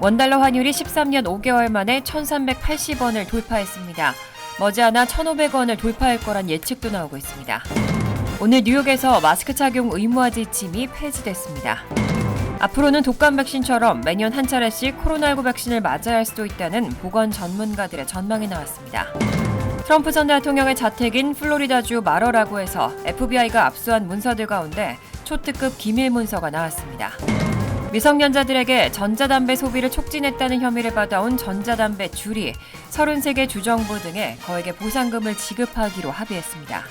원달러 환율이 13년 5개월 만에 1,380원을 돌파했습니다. 머지않아 1,500원을 돌파할 거란 예측도 나오고 있습니다. 오늘 뉴욕에서 마스크 착용 의무화 지침이 폐지됐습니다. 앞으로는 독감 백신처럼 매년 한 차례씩 코로나19 백신을 맞아야 할 수도 있다는 보건 전문가들의 전망이 나왔습니다. 트럼프 전 대통령의 자택인 플로리다주 마러라고에서 FBI가 압수한 문서들 가운데 초특급 기밀 문서가 나왔습니다. 미성년자들에게 전자담배 소비를 촉진했다는 혐의를 받아온 전자담배 주리, 33개 주정부 등에 거액의 보상금을 지급하기로 합의했습니다.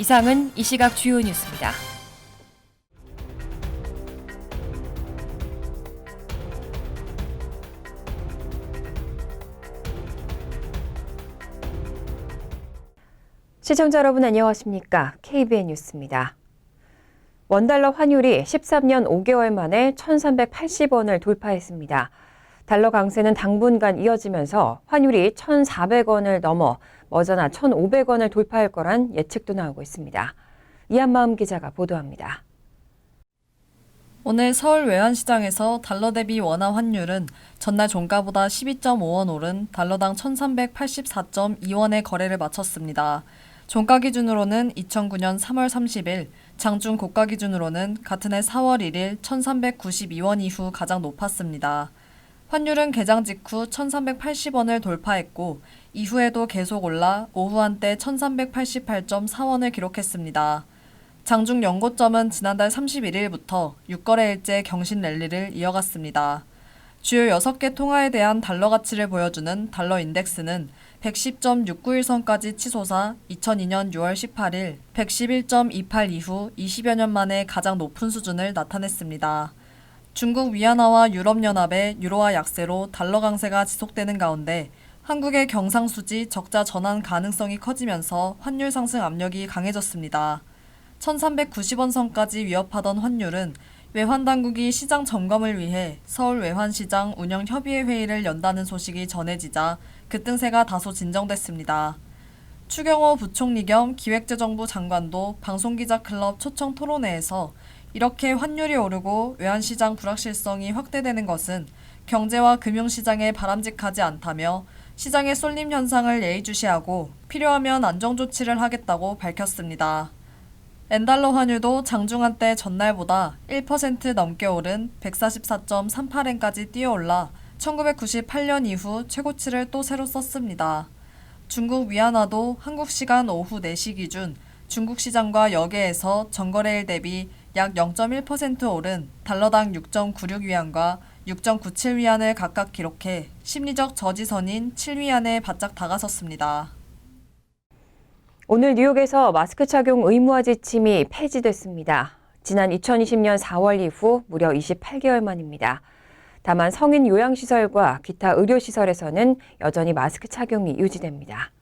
이상은 이 시각 주요 뉴스입니다. 시청자 여러분 안녕하십니까? KBN 뉴스입니다. 원달러 환율이 13년 5개월 만에 1,380원을 돌파했습니다. 달러 강세는 당분간 이어지면서 환율이 1,400원을 넘어 머지않아 1,500원을 돌파할 거란 예측도 나오고 있습니다. 이한마음 기자가 보도합니다. 오늘 서울 외환시장에서 달러 대비 원화 환율은 전날 종가보다 12.5원 오른 달러당 1,384.2원의 거래를 마쳤습니다. 종가 기준으로는 2009년 3월 30일, 장중 고가 기준으로는 같은 해 4월 1일 1,392원 이후 가장 높았습니다. 환율은 개장 직후 1,380원을 돌파했고 이후에도 계속 올라 오후 한때 1,388.4원을 기록했습니다. 장중 연고점은 지난달 31일부터 6거래일째 경신 랠리를 이어갔습니다. 주요 6개 통화에 대한 달러 가치를 보여주는 달러 인덱스는 110.691선까지 치솟아 2002년 6월 18일 111.28 이후 20여 년 만에 가장 높은 수준을 나타냈습니다. 중국 위안화와 유럽연합의 유로화 약세로 달러 강세가 지속되는 가운데 한국의 경상수지 적자 전환 가능성이 커지면서 환율 상승 압력이 강해졌습니다. 1,390원 선까지 위협하던 환율은 외환당국이 시장 점검을 위해 서울 외환시장 운영협의회 회의를 연다는 소식이 전해지자 급등세가 다소 진정됐습니다. 추경호 부총리 겸 기획재정부 장관도 방송기자클럽 초청 토론회에서 이렇게 환율이 오르고 외환시장 불확실성이 확대되는 것은 경제와 금융시장에 바람직하지 않다며 시장의 쏠림 현상을 예의주시하고 필요하면 안정조치를 하겠다고 밝혔습니다. 엔달러 환율도 장중 한때 전날보다 1% 넘게 오른 144.38엔까지 뛰어올라 1998년 이후 최고치를 또 새로 썼습니다. 중국 위안화도 한국 시간 오후 4시 기준 중국 시장과 여계에서 전거래일 대비 약 0.1% 오른 달러당 6.96위안과 6.97위안을 각각 기록해 심리적 저지선인 7위안에 바짝 다가섰습니다. 오늘 뉴욕에서 마스크 착용 의무화 지침이 폐지됐습니다. 지난 2020년 4월 이후 무려 28개월 만입니다. 다만 성인 요양시설과 기타 의료시설에서는 여전히 마스크 착용이 유지됩니다.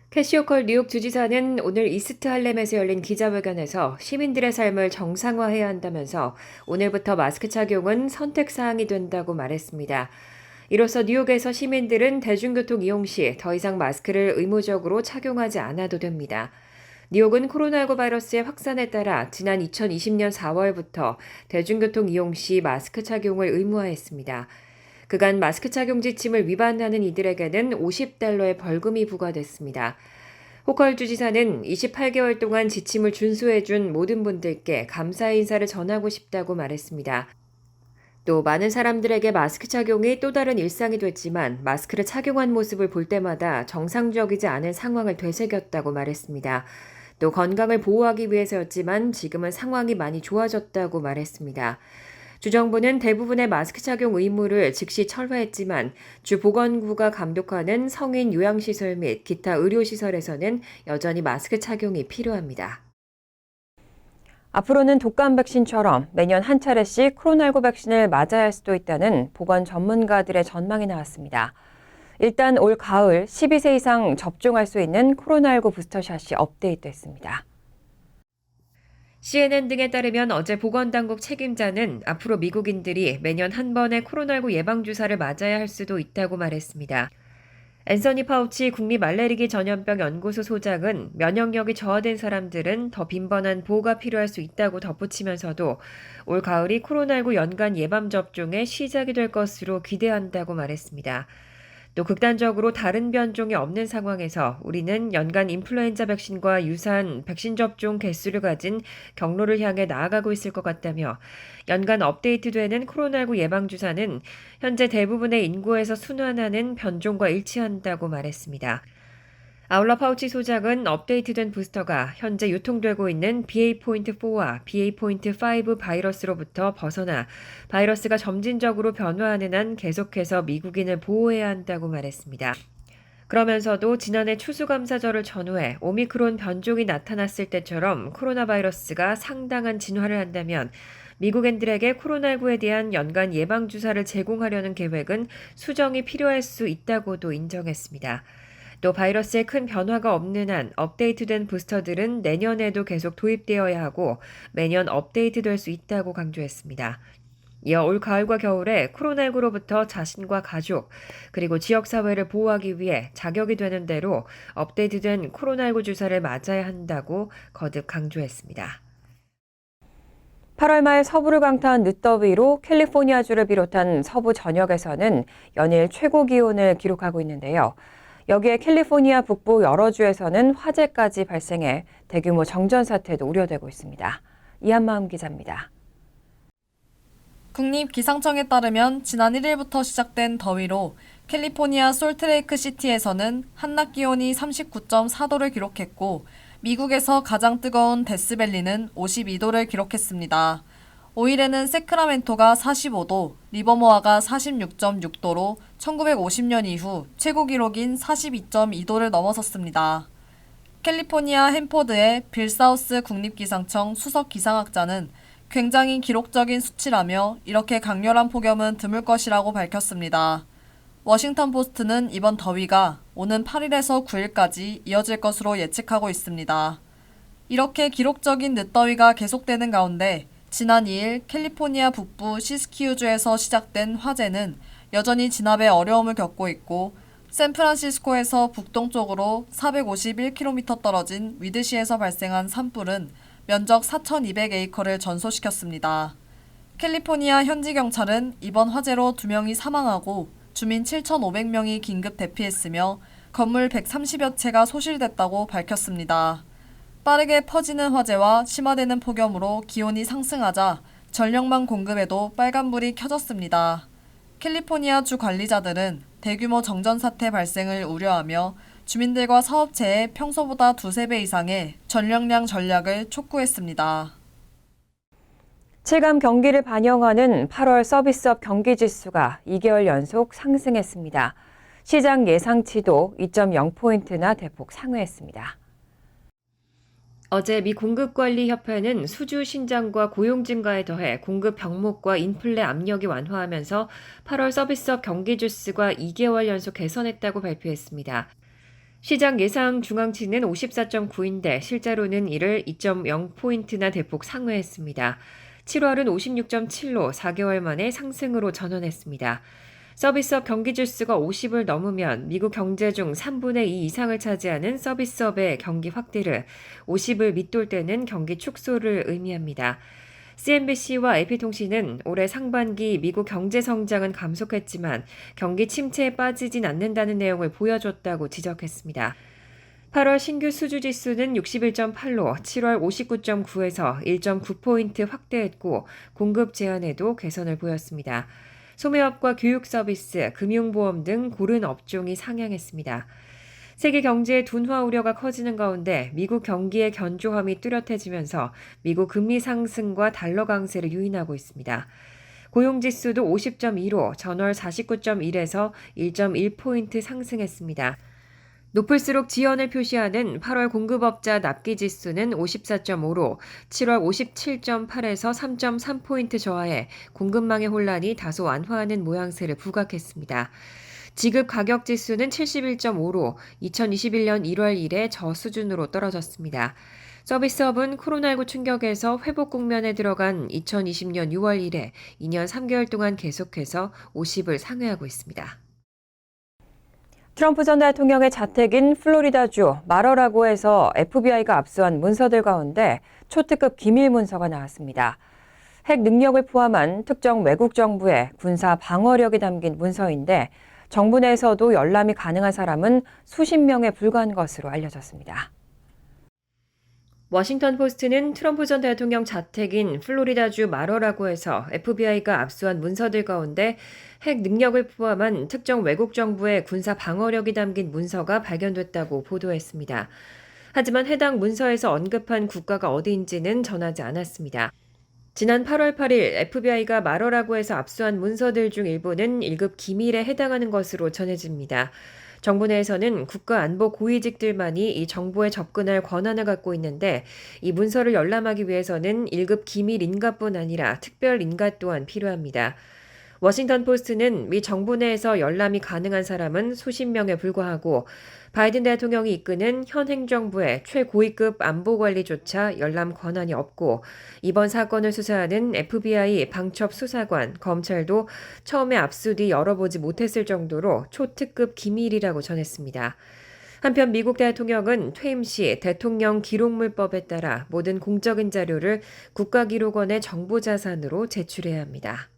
캐시 호컬 뉴욕 주지사는 오늘 이스트 할렘에서 열린 기자회견에서 시민들의 삶을 정상화해야 한다면서 오늘부터 마스크 착용은 선택사항이 된다고 말했습니다. 이로써 뉴욕에서 시민들은 대중교통 이용 시 더 이상 마스크를 의무적으로 착용하지 않아도 됩니다. 뉴욕은 코로나19 바이러스의 확산에 따라 지난 2020년 4월부터 대중교통 이용 시 마스크 착용을 의무화했습니다. 그간 마스크 착용 지침을 위반하는 이들에게는 $50의 벌금이 부과됐습니다. 호컬 주지사는 28개월 동안 지침을 준수해준 모든 분들께 감사의 인사를 전하고 싶다고 말했습니다. 또 많은 사람들에게 마스크 착용이 또 다른 일상이 됐지만 마스크를 착용한 모습을 볼 때마다 정상적이지 않은 상황을 되새겼다고 말했습니다. 또 건강을 보호하기 위해서였지만 지금은 상황이 많이 좋아졌다고 말했습니다. 주정부는 대부분의 마스크 착용 의무를 즉시 철회했지만 주 보건구가 감독하는 성인 요양시설 및 기타 의료시설에서는 여전히 마스크 착용이 필요합니다. 앞으로는 독감 백신처럼 매년 한 차례씩 코로나19 백신을 맞아야 할 수도 있다는 보건 전문가들의 전망이 나왔습니다. 일단 올 가을 12세 이상 접종할 수 있는 코로나19 부스터샷이 업데이트됐습니다. CNN 등에 따르면 어제 보건당국 책임자는 앞으로 미국인들이 매년 한 번의 코로나19 예방주사를 맞아야 할 수도 있다고 말했습니다. 앤서니 파우치 국립알레르기 전염병 연구소 소장은 면역력이 저하된 사람들은 더 빈번한 보호가 필요할 수 있다고 덧붙이면서도 올 가을이 코로나19 연간 예방접종의 시작이 될 것으로 기대한다고 말했습니다. 또 극단적으로 다른 변종이 없는 상황에서 우리는 연간 인플루엔자 백신과 유사한 백신 접종 개수를 가진 경로를 향해 나아가고 있을 것 같다며 연간 업데이트되는 코로나19 예방주사는 현재 대부분의 인구에서 순환하는 변종과 일치한다고 말했습니다. 아울러 파우치 소장은 업데이트된 부스터가 현재 유통되고 있는 BA.4와 BA.5 바이러스로부터 벗어나 바이러스가 점진적으로 변화하는 한 계속해서 미국인을 보호해야 한다고 말했습니다. 그러면서도 지난해 추수감사절을 전후해 오미크론 변종이 나타났을 때처럼 코로나 바이러스가 상당한 진화를 한다면 미국인들에게 코로나19에 대한 연간 예방주사를 제공하려는 계획은 수정이 필요할 수 있다고도 인정했습니다. 또 바이러스에 큰 변화가 없는 한 업데이트된 부스터들은 내년에도 계속 도입되어야 하고 매년 업데이트될 수 있다고 강조했습니다. 이어 올 가을과 겨울에 코로나19로부터 자신과 가족 그리고 지역사회를 보호하기 위해 자격이 되는 대로 업데이트된 코로나19 주사를 맞아야 한다고 거듭 강조했습니다. 8월 말 서부를 강타한 늦더위로 캘리포니아주를 비롯한 서부 전역에서는 연일 최고 기온을 기록하고 있는데요. 여기에 캘리포니아 북부 여러 주에서는 화재까지 발생해 대규모 정전 사태도 우려되고 있습니다. 이한마음 기자입니다. 국립기상청에 따르면 지난 1일부터 시작된 더위로 캘리포니아 솔트레이크 시티에서는 한낮 기온이 39.4도를 기록했고 미국에서 가장 뜨거운 데스밸리는 52도를 기록했습니다. 5일에는 세크라멘토가 45도, 리버모아가 46.6도로 1950년 이후 최고 기록인 42.2도를 넘어섰습니다. 캘리포니아 햄포드의 빌 사우스 국립기상청 수석 기상학자는 굉장히 기록적인 수치라며 이렇게 강렬한 폭염은 드물 것이라고 밝혔습니다. 워싱턴 포스트는 이번 더위가 오는 8일에서 9일까지 이어질 것으로 예측하고 있습니다. 이렇게 기록적인 늦더위가 계속되는 가운데 지난 2일 캘리포니아 북부 시스키유주에서 시작된 화재는 여전히 진압에 어려움을 겪고 있고 샌프란시스코에서 북동쪽으로 451km 떨어진 위드시에서 발생한 산불은 면적 4,200에이커를 전소시켰습니다. 캘리포니아 현지 경찰은 이번 화재로 2명이 사망하고 주민 7,500명이 긴급 대피했으며 건물 130여 채가 소실됐다고 밝혔습니다. 빠르게 퍼지는 화재와 심화되는 폭염으로 기온이 상승하자 전력망 공급에도 빨간불이 켜졌습니다. 캘리포니아 주 관리자들은 대규모 정전 사태 발생을 우려하며 주민들과 사업체에 평소보다 2~3배 이상의 전력량 전략을 촉구했습니다. 체감 경기를 반영하는 8월 서비스업 경기지수가 2개월 연속 상승했습니다. 시장 예상치도 2.0포인트나 대폭 상회했습니다. 어제 미 공급관리협회는 수주 신장과 고용 증가에 더해 공급 병목과 인플레 압력이 완화하면서 8월 서비스업 경기지수가 2개월 연속 개선했다고 발표했습니다. 시장 예상 중앙치는 54.9인데 실제로는 이를 2.0포인트나 대폭 상회했습니다. 7월은 56.7로 4개월 만에 상승으로 전환했습니다. 서비스업 경기지수가 50을 넘으면 미국 경제 중 3분의 2 이상을 차지하는 서비스업의 경기 확대를, 50을 밑돌 때는 경기 축소를 의미합니다. CNBC와 AP통신은 올해 상반기 미국 경제 성장은 감속했지만 경기 침체에 빠지진 않는다는 내용을 보여줬다고 지적했습니다. 8월 신규 수주지수는 61.8로 7월 59.9에서 1.9포인트 확대했고 공급 제한에도 개선을 보였습니다. 소매업과 교육 서비스, 금융보험 등 고른 업종이 상향했습니다. 세계 경제의 둔화 우려가 커지는 가운데 미국 경기의 견조함이 뚜렷해지면서 미국 금리 상승과 달러 강세를 유인하고 있습니다. 고용지수도 50.2로 전월 49.1에서 1.1포인트 상승했습니다. 높을수록 지연을 표시하는 8월 공급업자 납기지수는 54.5로 7월 57.8에서 3.3포인트 저하해 공급망의 혼란이 다소 완화하는 모양새를 부각했습니다. 지급 가격 지수는 71.5로 2021년 1월 이래 저수준으로 떨어졌습니다. 서비스업은 코로나19 충격에서 회복 국면에 들어간 2020년 6월 이래 2년 3개월 동안 계속해서 50을 상회하고 있습니다. 트럼프 전 대통령의 자택인 플로리다주 마러라고에서 FBI가 압수한 문서들 가운데 초특급 기밀 문서가 나왔습니다. 핵 능력을 포함한 특정 외국 정부의 군사 방어력이 담긴 문서인데 정부 내에서도 열람이 가능한 사람은 수십 명에 불과한 것으로 알려졌습니다. 워싱턴 포스트는 트럼프 전 대통령 자택인 플로리다주 마러라고에서 FBI가 압수한 문서들 가운데 핵 능력을 포함한 특정 외국 정부의 군사 방어력이 담긴 문서가 발견됐다고 보도했습니다. 하지만 해당 문서에서 언급한 국가가 어디인지는 전하지 않았습니다. 지난 8월 8일 FBI가 마러라고에서 압수한 문서들 중 일부는 1급 기밀에 해당하는 것으로 전해집니다. 정부 내에서는 국가안보 고위직들만이 이 정보에 접근할 권한을 갖고 있는데 이 문서를 열람하기 위해서는 1급 기밀 인가뿐 아니라 특별 인가 또한 필요합니다. 워싱턴 포스트는 미 정부 내에서 열람이 가능한 사람은 수십 명에 불과하고 바이든 대통령이 이끄는 현 행정부의 최고위급 안보관리조차 열람 권한이 없고 이번 사건을 수사하는 FBI 방첩 수사관, 검찰도 처음에 압수 뒤 열어보지 못했을 정도로 초특급 기밀이라고 전했습니다. 한편 미국 대통령은 퇴임 시 대통령 기록물법에 따라 모든 공적인 자료를 국가기록원의 정보자산으로 제출해야 합니다.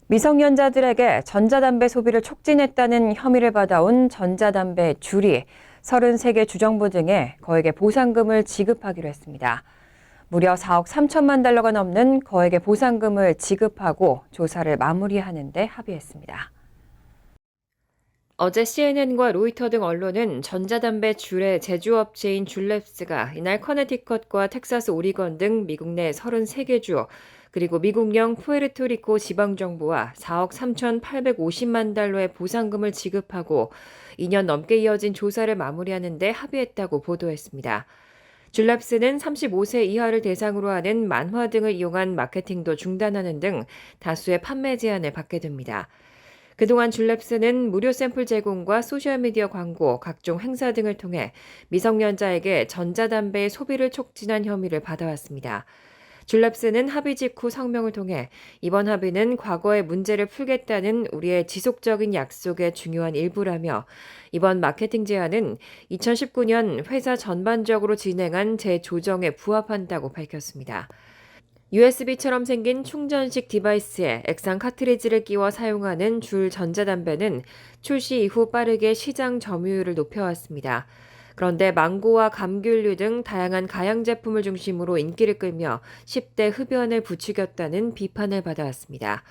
미성년자들에게 전자담배 소비를 촉진했다는 혐의를 받아온 전자담배 주리 33개 주정부 등에 거액의 보상금을 지급하기로 했습니다. 무려 4억 3천만 달러가 넘는 거액의 보상금을 지급하고 조사를 마무리하는 데 합의했습니다. 어제 CNN과 로이터 등 언론은 전자담배 줄의 제조업체인 줄랩스가 이날 커네티컷과 텍사스, 오리건 등 미국 내 33개 주 그리고 미국령 푸에르토리코 지방정부와 4억 3,850만 달러의 보상금을 지급하고 2년 넘게 이어진 조사를 마무리하는 데 합의했다고 보도했습니다. 줄랩스는 35세 이하를 대상으로 하는 만화 등을 이용한 마케팅도 중단하는 등 다수의 판매 제한을 받게 됩니다. 그동안 줄랩스는 무료 샘플 제공과 소셜미디어 광고, 각종 행사 등을 통해 미성년자에게 전자담배의 소비를 촉진한 혐의를 받아왔습니다. 줄랩스는 합의 직후 성명을 통해 이번 합의는 과거의 문제를 풀겠다는 우리의 지속적인 약속의 중요한 일부라며 이번 마케팅 제안은 2019년 회사 전반적으로 진행한 재조정에 부합한다고 밝혔습니다. USB처럼 생긴 충전식 디바이스에 액상 카트리지를 끼워 사용하는 줄 전자담배는 출시 이후 빠르게 시장 점유율을 높여왔습니다. 그런데 망고와 감귤류 등 다양한 가양 제품을 중심으로 인기를 끌며 10대 흡연을 부추겼다는 비판을 받아왔습니다.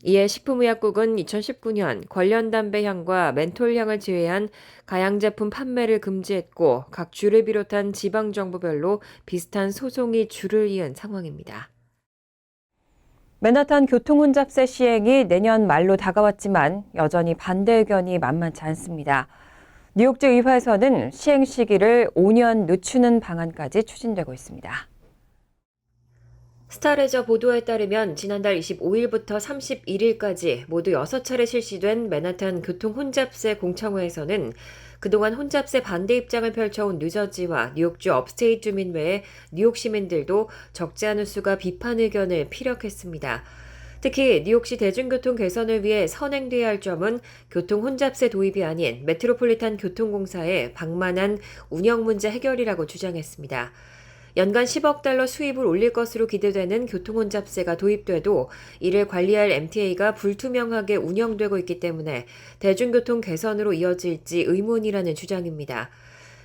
이에 식품의약국은 2019년 관련 담배 향과 멘톨 향을 제외한 가양 제품 판매를 금지했고 각 주를 비롯한 지방 정부별로 비슷한 소송이 줄을 이은 상황입니다. 맨하탄 교통혼잡세 시행이 내년 말로 다가왔지만 여전히 반대 의견이 만만치 않습니다. 뉴욕주 의회에서는 시행 시기를 5년 늦추는 방안까지 추진되고 있습니다. 스타레저 보도에 따르면 지난달 25일부터 31일까지 모두 6차례 실시된 맨하탄 교통 혼잡세 공청회에서는 그동안 혼잡세 반대 입장을 펼쳐온 뉴저지와 뉴욕주 업스테이트 주민 외에 뉴욕 시민들도 적지 않은 수가 비판 의견을 피력했습니다. 특히 뉴욕시 대중교통 개선을 위해 선행돼야 할 점은 교통 혼잡세 도입이 아닌 메트로폴리탄 교통공사의 방만한 운영 문제 해결이라고 주장했습니다. 연간 10억 달러 수입을 올릴 것으로 기대되는 교통혼잡세가 도입돼도 이를 관리할 MTA가 불투명하게 운영되고 있기 때문에 대중교통 개선으로 이어질지 의문이라는 주장입니다.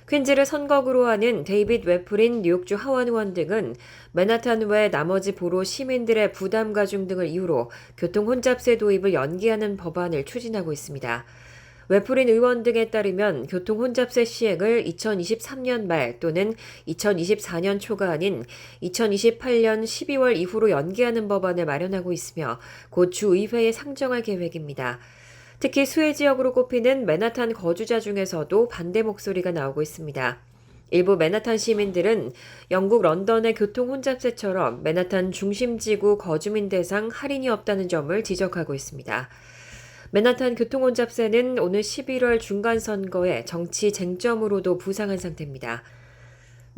퀸즈를 선거구로 하는 데이빗 웨플인 뉴욕주 하원 의원 등은 맨하탄 외 나머지 보로 시민들의 부담 가중 등을 이유로 교통혼잡세 도입을 연기하는 법안을 추진하고 있습니다. 웨플인 의원 등에 따르면 교통혼잡세 시행을 2023년 말 또는 2024년 초가 아닌 2028년 12월 이후로 연기하는 법안을 마련하고 있으며 곧 주의회에 상정할 계획입니다. 특히 수혜 지역으로 꼽히는 맨하탄 거주자 중에서도 반대 목소리가 나오고 있습니다. 일부 맨하탄 시민들은 영국 런던의 교통혼잡세처럼 맨하탄 중심지구 거주민 대상 할인이 없다는 점을 지적하고 있습니다. 맨하탄 교통혼잡세는 오늘 11월 중간선거에 정치 쟁점으로도 부상한 상태입니다.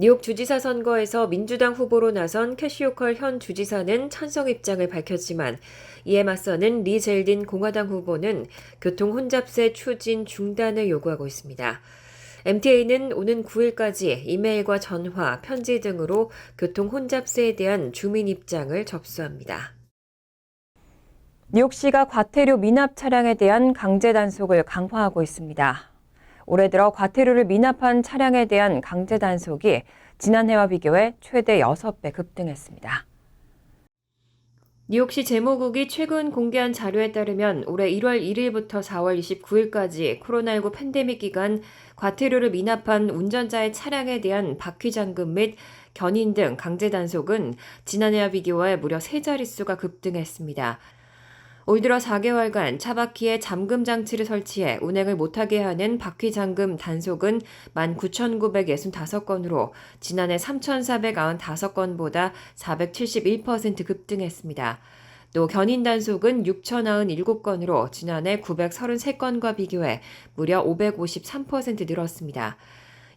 뉴욕 주지사 선거에서 민주당 후보로 나선 캐시 호컬 현 주지사는 찬성 입장을 밝혔지만 이에 맞서는 리 젤딘 공화당 후보는 교통 혼잡세 추진 중단을 요구하고 있습니다. MTA는 오는 9일까지 이메일과 전화, 편지 등으로 교통 혼잡세에 대한 주민 입장을 접수합니다. 뉴욕시가 과태료 미납 차량에 대한 강제 단속을 강화하고 있습니다. 올해 들어 과태료를 미납한 차량에 대한 강제 단속이 지난해와 비교해 최대 6배 급등했습니다. 뉴욕시 재무국이 최근 공개한 자료에 따르면 올해 1월 1일부터 4월 29일까지 코로나19 팬데믹 기간 과태료를 미납한 운전자의 차량에 대한 바퀴잠금 및 견인 등 강제 단속은 지난해와 비교해 무려 3자릿수가 급등했습니다. 올 들어 4개월간 차바퀴에 잠금 장치를 설치해 운행을 못하게 하는 바퀴잠금 단속은 19,965건으로 지난해 3,495건보다 471% 급등했습니다. 또 견인 단속은 6,097건으로 지난해 933건과 비교해 무려 553% 늘었습니다.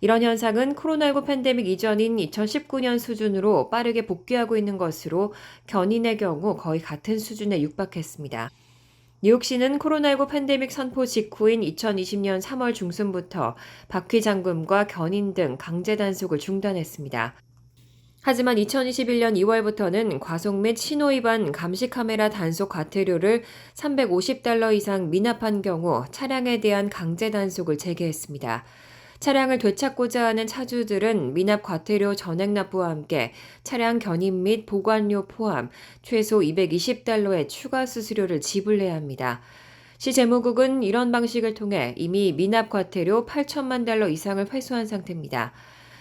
이런 현상은 코로나19 팬데믹 이전인 2019년 수준으로 빠르게 복귀하고 있는 것으로 견인의 경우 거의 같은 수준에 육박했습니다. 뉴욕시는 코로나19 팬데믹 선포 직후인 2020년 3월 중순부터 바퀴 잠금과 견인 등 강제 단속을 중단했습니다. 하지만 2021년 2월부터는 과속 및 신호위반 감시 카메라 단속 과태료를 $350 이상 미납한 경우 차량에 대한 강제 단속을 재개했습니다. 차량을 되찾고자 하는 차주들은 미납 과태료 전액 납부와 함께 차량 견인 및 보관료 포함 최소 $220의 추가 수수료를 지불해야 합니다. 시 재무국은 이런 방식을 통해 이미 미납 과태료 $8천만 이상을 회수한 상태입니다.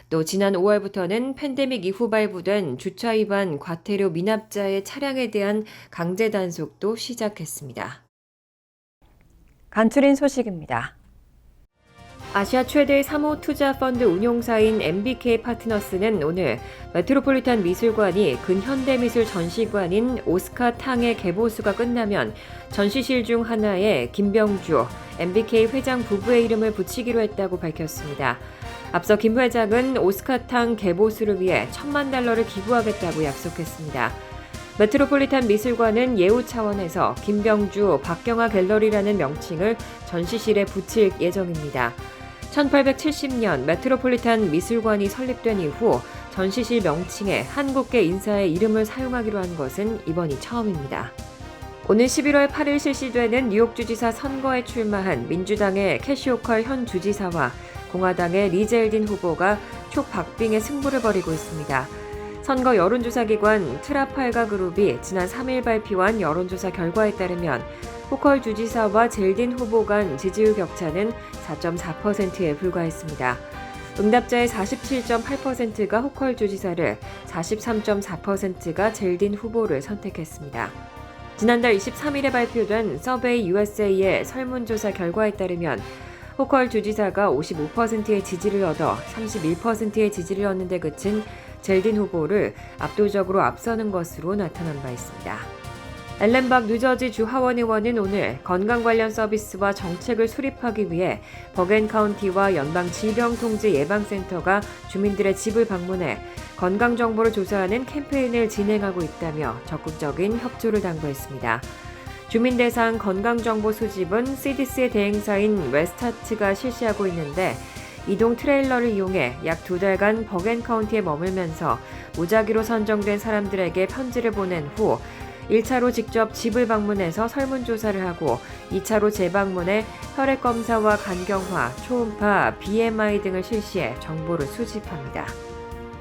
또 지난 5월부터는 팬데믹 이후 발부된 주차 위반 과태료 미납자의 차량에 대한 강제 단속도 시작했습니다. 간추린 소식입니다. 아시아 최대 사모 투자 펀드 운용사인 MBK 파트너스는 오늘 메트로폴리탄 미술관이 근현대미술 전시관인 오스카 탕의 개보수가 끝나면 전시실 중 하나에 김병주 MBK 회장 부부의 이름을 붙이기로 했다고 밝혔습니다. 앞서 김 회장은 오스카 탕 개보수를 위해 $1,000만 기부하겠다고 약속했습니다. 메트로폴리탄 미술관은 예우 차원에서 김병주 박경화 갤러리라는 명칭을 전시실에 붙일 예정입니다. 1870년 메트로폴리탄 미술관이 설립된 이후 전시실 명칭에 한국계 인사의 이름을 사용하기로 한 것은 이번이 처음입니다. 오늘 11월 8일 실시되는 뉴욕주지사 선거에 출마한 민주당의 캐시 호컬 현 주지사와 공화당의 리 젤딘 후보가 촉박빙의 승부를 벌이고 있습니다. 선거 여론조사기관 트라팔가 그룹이 지난 3일 발표한 여론조사 결과에 따르면 호컬 주지사와 젤딘 후보 간 지지율 격차는 4.4%에 불과했습니다. 응답자의 47.8%가 호컬 주지사를, 43.4%가 젤딘 후보를 선택했습니다. 지난달 23일에 발표된 서베이 USA의 설문조사 결과에 따르면 호컬 주지사가 55%의 지지를 얻어 31%의 지지를 얻는 데 그친 젤딘 후보를 압도적으로 앞서는 것으로 나타난 바 있습니다. 앨렌박 뉴저지 주 하원 의원은 오늘 건강 관련 서비스와 정책을 수립하기 위해 버겐 카운티와 연방질병통제예방센터가 주민들의 집을 방문해 건강 정보를 조사하는 캠페인을 진행하고 있다며 적극적인 협조를 당부했습니다. 주민 대상 건강정보 수집은 CDC의 대행사인 웨스타트가 실시하고 있는데 이동 트레일러를 이용해 약 2달간 버겐 카운티에 머물면서 무작위로 선정된 사람들에게 편지를 보낸 후 1차로 직접 집을 방문해서 설문조사를 하고 2차로 재방문해 혈액검사와 간경화, 초음파, BMI 등을 실시해 정보를 수집합니다.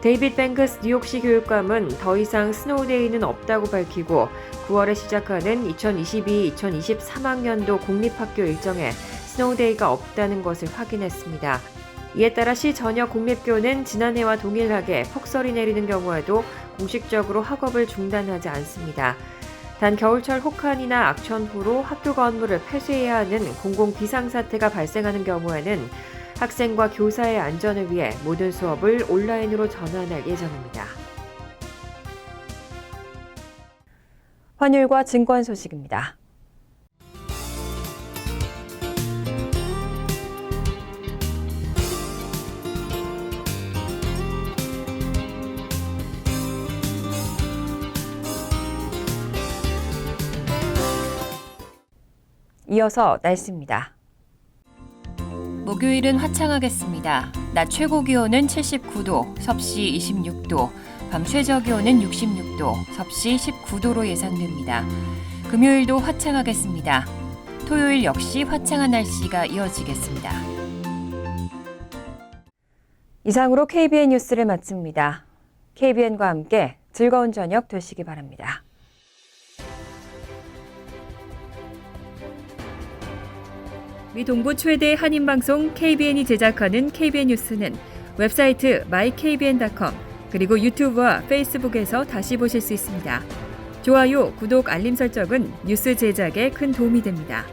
데이빗 뱅크스 뉴욕시 교육감은 더 이상 스노우데이는 없다고 밝히고 9월에 시작하는 2022-2023학년도 공립학교 일정에 스노우데이가 없다는 것을 확인했습니다. 이에 따라 시 전역 공립교는 지난해와 동일하게 폭설이 내리는 경우에도 공식적으로 학업을 중단하지 않습니다. 단 겨울철 혹한이나 악천 후로 학교 건물을 폐쇄해야 하는 공공 비상사태가 발생하는 경우에는 학생과 교사의 안전을 위해 모든 수업을 온라인으로 전환할 예정입니다. 환율과 증권 소식입니다. 이어서 날씨입니다. 목요일은 화창하겠습니다. 낮 최고 기온은 79도, 섭씨 26도, 밤 최저 기온은 66도, 섭씨 19도로 예상됩니다. 금요일도 화창하겠습니다. 토요일 역시 화창한 날씨가 이어지겠습니다. 이상으로 KBN 뉴스를 마칩니다. KBN과 함께 즐거운 저녁 되시기 바랍니다. 미 동부 최대 한인방송 KBN이 제작하는 KBN 뉴스는 웹사이트 mykbn.com 그리고 유튜브와 페이스북에서 다시 보실 수 있습니다. 좋아요, 구독, 알림 설정은 뉴스 제작에 큰 도움이 됩니다.